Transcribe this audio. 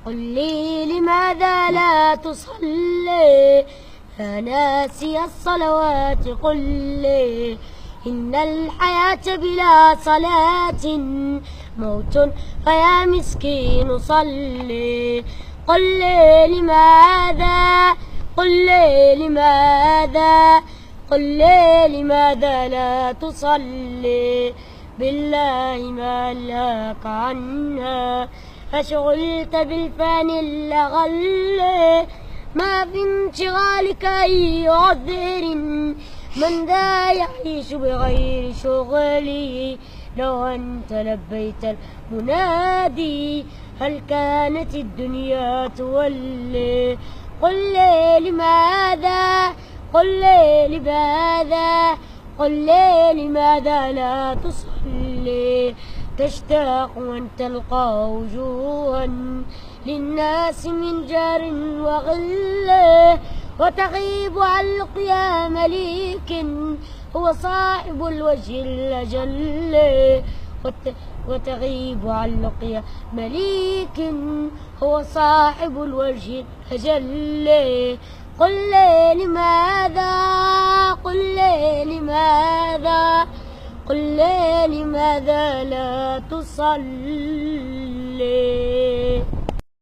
قل لي لماذا لا تصلي يا ناسي الصلوات؟ قل لي إن الحياة بلا صلاة موت، فيا مسكين صلي. قل لي لماذا، قل لي لماذا، قل لي لماذا لا تصلي؟ بالله ما لك عنها، أشغلت بالفاني الأغل. ما في انشغالك أي عذر، من ذا يعيش بغير شغلي؟ لو أنت لبيت المنادي هل كانت الدنيا تولي؟ قل لي لماذا، قل لي لماذا، قل لي لماذا لا تصلي؟ تشتاق أن تلقى وجوها للناس من جار وغل، وتغيب عن لقيا مليك هو صاحب الوجه الأجل. وتغيب عن لقيا مليك هو صاحب الوجه الأجل. قل لي لماذا، قل لي لماذا، قل لي لماذا لا تصلي؟